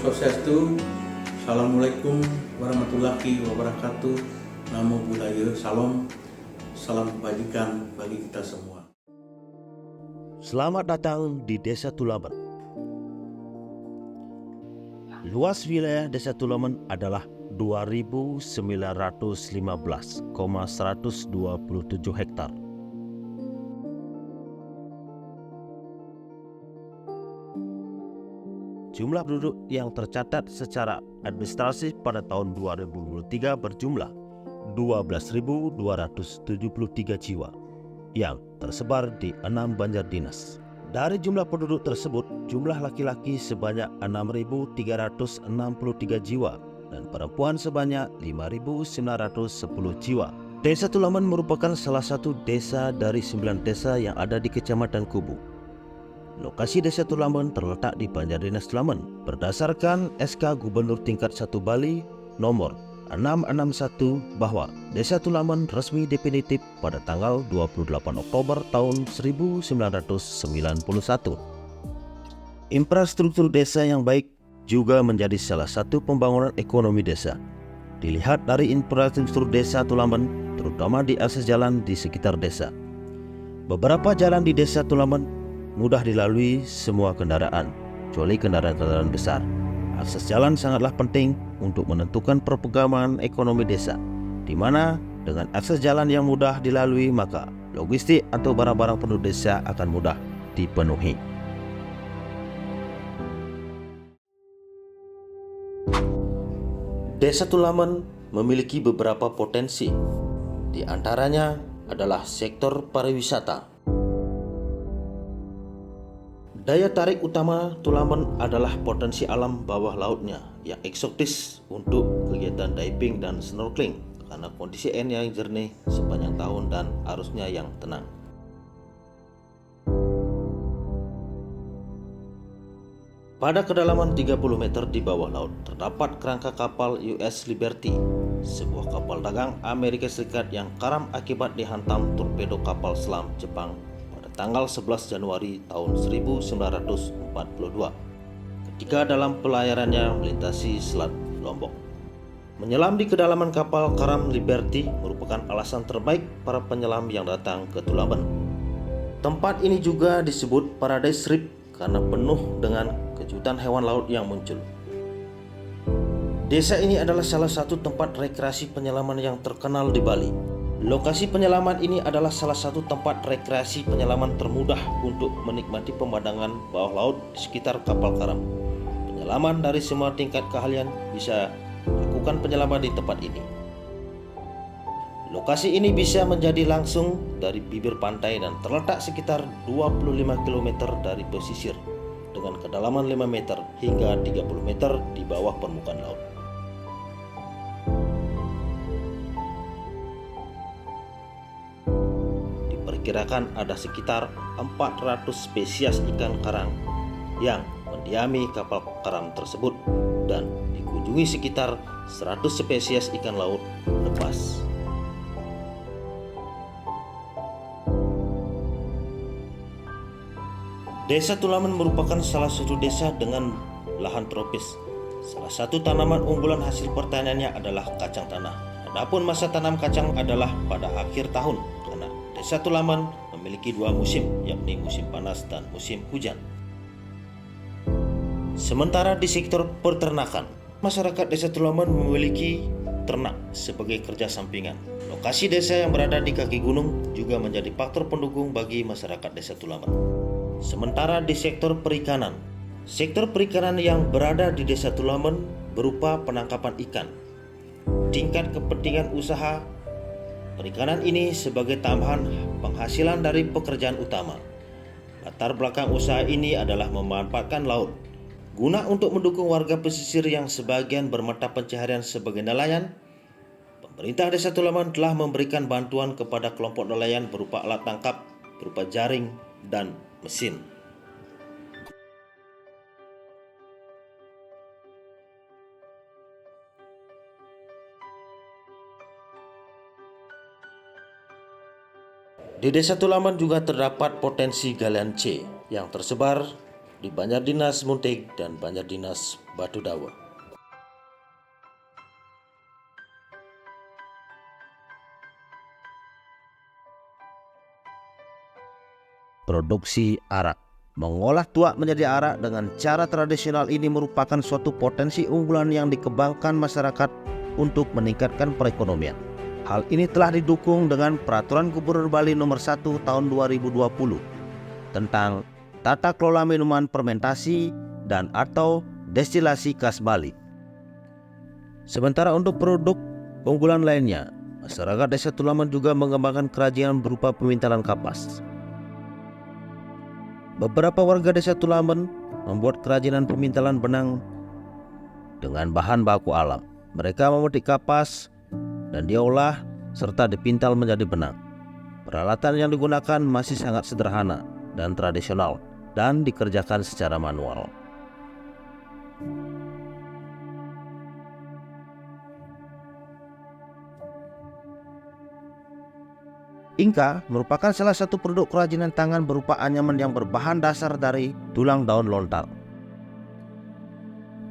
Swastiastu, Assalamualaikum warahmatullahi wabarakatuh. Namo Buddhaya, salam kebajikan bagi kita semua. Selamat datang di Desa Tulaman. Luas wilayah Desa Tulaman adalah 2.915,127 hektar. Jumlah penduduk yang tercatat secara administratif pada tahun 2023 berjumlah 12.273 jiwa yang tersebar di 6 banjar dinas. Dari jumlah penduduk tersebut, jumlah laki-laki sebanyak 6.363 jiwa dan perempuan sebanyak 5.910 jiwa. Desa Tulaman merupakan salah satu desa dari 9 desa yang ada di Kecamatan Kubu. Lokasi Desa Tulaman terletak di Banjar Dinas Tulaman berdasarkan SK Gubernur Tingkat 1 Bali nomor 661 bahwa Desa Tulaman resmi definitif pada tanggal 28 Oktober tahun 1991. Infrastruktur desa yang baik juga menjadi salah satu pembangunan ekonomi desa. Dilihat dari infrastruktur Desa Tulaman, terutama di akses jalan di sekitar desa. Beberapa jalan di Desa Tulaman mudah dilalui semua kendaraan, kecuali kendaraan-kendaraan besar. Akses jalan sangatlah penting untuk menentukan perkembangan ekonomi desa, di mana dengan akses jalan yang mudah dilalui maka logistik atau barang-barang penduduk desa akan mudah dipenuhi. Desa Tulaman memiliki beberapa potensi, di antaranya adalah sektor pariwisata. Daya tarik utama Tulaman adalah potensi alam bawah lautnya yang eksotis untuk kegiatan diving dan snorkeling karena kondisi air yang jernih sepanjang tahun dan arusnya yang tenang. Pada kedalaman 30 meter di bawah laut terdapat kerangka kapal US Liberty, sebuah kapal dagang Amerika Serikat yang karam akibat dihantam torpedo kapal selam Jepang tanggal 11 Januari tahun 1942 ketika dalam pelayarannya melintasi Selat Lombok. Menyelam di kedalaman kapal karam Liberty merupakan alasan terbaik para penyelam yang datang ke Tulaman. Tempat ini juga disebut Paradise Reef karena penuh dengan kejutan hewan laut yang muncul. Desa ini adalah salah satu tempat rekreasi penyelaman yang terkenal di Bali. Lokasi penyelaman ini adalah salah satu tempat rekreasi penyelaman termudah untuk menikmati pemandangan bawah laut di sekitar kapal karam. Penyelaman dari semua tingkat keahlian bisa melakukan penyelaman di tempat ini. Lokasi ini bisa menjadi langsung dari bibir pantai dan terletak sekitar 25 km dari pesisir dengan kedalaman 5 meter hingga 30 meter di bawah permukaan laut. Diperkirakan ada sekitar 400 spesies ikan karang yang mendiami kapal karam tersebut dan dikunjungi sekitar 100 spesies ikan laut lepas. Desa Tulaman merupakan salah satu desa dengan lahan tropis. Salah satu tanaman unggulan hasil pertaniannya adalah kacang tanah. Adapun masa tanam kacang adalah pada akhir tahun. Desa Tulaman memiliki 2 musim, yakni musim panas dan musim hujan. Sementara di sektor peternakan, masyarakat Desa Tulaman memiliki ternak sebagai kerja sampingan. Lokasi desa yang berada di kaki gunung juga menjadi faktor pendukung bagi masyarakat Desa Tulaman. Sementara di sektor perikanan yang berada di Desa Tulaman berupa penangkapan ikan. Tingkat kepentingan usaha perikanan ini sebagai tambahan penghasilan dari pekerjaan utama. Latar belakang usaha ini adalah memanfaatkan laut guna untuk mendukung warga pesisir yang sebagian bermata pencaharian sebagai nelayan. Pemerintah Desa Tulaman telah memberikan bantuan kepada kelompok nelayan berupa alat tangkap, berupa jaring dan mesin. Di Desa Tulaman juga terdapat potensi galian C yang tersebar di Banjardinas Muntig dan Banjardinas Batudawa. Produksi arak. Mengolah tuak menjadi arak dengan cara tradisional ini merupakan suatu potensi unggulan yang dikembangkan masyarakat untuk meningkatkan perekonomian. Hal ini telah didukung dengan Peraturan Gubernur Bali Nomor 1 Tahun 2020 tentang tata kelola minuman fermentasi dan atau destilasi khas Bali. Sementara untuk produk unggulan lainnya, masyarakat Desa Tulaman juga mengembangkan kerajinan berupa pemintalan kapas. Beberapa warga Desa Tulaman membuat kerajinan pemintalan benang dengan bahan baku alam. Mereka memetik kapas dan diolah serta dipintal menjadi benang. Peralatan yang digunakan masih sangat sederhana dan tradisional dan dikerjakan secara manual. Ingka merupakan salah satu produk kerajinan tangan berupa anyaman yang berbahan dasar dari tulang daun lontar.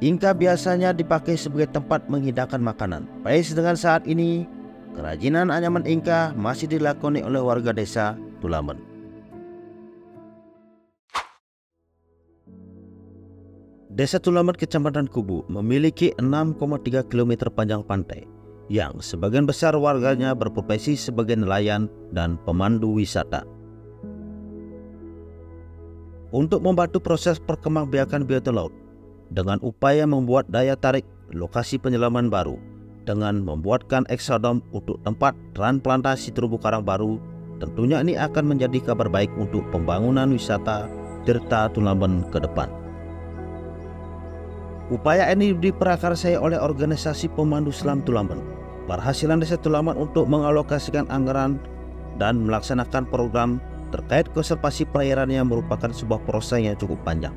Ingka biasanya dipakai sebagai tempat menghidangkan makanan. Baik dengan saat ini, kerajinan anyaman Ingka masih dilakoni oleh warga Desa Tulaman. Desa Tulaman Kecamatan Kubu memiliki 6,3 km panjang pantai yang sebagian besar warganya berprofesi sebagai nelayan dan pemandu wisata. Untuk membantu proses perkembangbiakan biota laut dengan upaya membuat daya tarik lokasi penyelaman baru dengan membuatkan eksodom untuk tempat transplantasi terumbu karang baru, tentunya ini akan menjadi kabar baik untuk pembangunan wisata Tirta Tulaman ke depan. Upaya ini diprakarsai oleh organisasi pemandu selam Tulaman. Berhasilan Desa Tulaman untuk mengalokasikan anggaran dan melaksanakan program terkait konservasi perairan yang merupakan sebuah proses yang cukup panjang.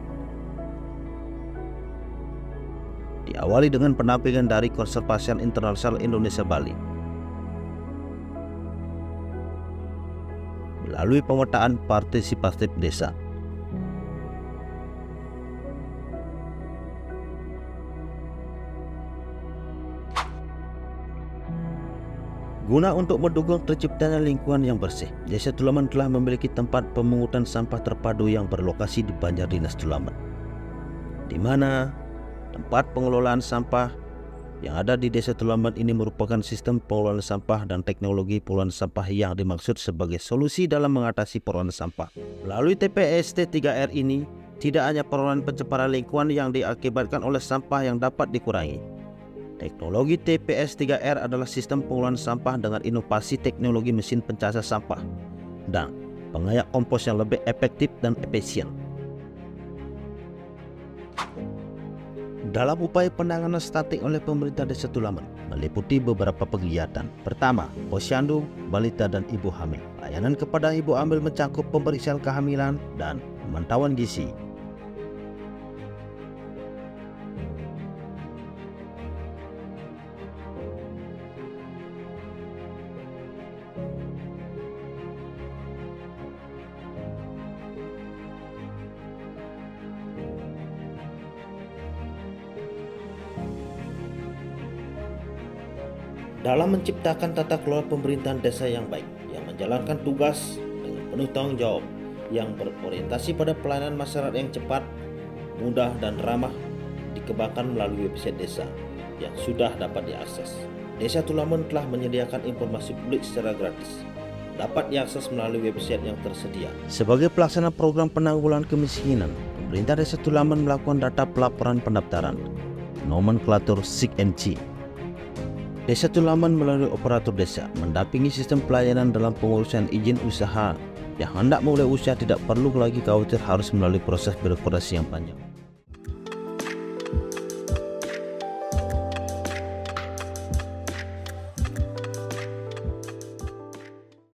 Diawali dengan pendampingan dari Konservasi Internasional Indonesia Bali melalui pemetaan partisipatif desa. Guna untuk mendukung terciptanya lingkungan yang bersih, Desa Tulaman telah memiliki tempat pemungutan sampah terpadu yang berlokasi di Banjardinas Tulaman, di mana tempat pengelolaan sampah yang ada di Desa Tulaman ini merupakan sistem pengelolaan sampah dan teknologi pengelolaan sampah yang dimaksud sebagai solusi dalam mengatasi pengelolaan sampah. Melalui TPST 3R ini, tidak hanya pengelolaan pencemaran lingkungan yang diakibatkan oleh sampah yang dapat dikurangi. Teknologi TPS 3R adalah sistem pengelolaan sampah dengan inovasi teknologi mesin pencacah sampah dan pengayak kompos yang lebih efektif dan efisien. Dalam upaya penanganan stunting oleh pemerintah Desa Tulaman meliputi beberapa kegiatan. Pertama, posyandu, balita dan ibu hamil. Layanan kepada ibu hamil mencakup pemeriksaan kehamilan dan pemantauan gizi. Dalam menciptakan tata kelola pemerintahan desa yang baik, yang menjalankan tugas dengan penuh tanggung jawab, yang berorientasi pada pelayanan masyarakat yang cepat, mudah dan ramah, dikembangkan melalui website desa yang sudah dapat diakses. Desa Tulaman telah menyediakan informasi publik secara gratis, dapat diakses melalui website yang tersedia. Sebagai pelaksana program penanggulangan kemiskinan, pemerintah Desa Tulaman melakukan data pelaporan pendaftaran, nomenklatur SIG-NC. Desa Tulaman melalui operator desa mendampingi sistem pelayanan dalam pengurusan izin usaha. Yang hendak mulai usaha tidak perlu lagi khawatir harus melalui proses birokrasi yang panjang.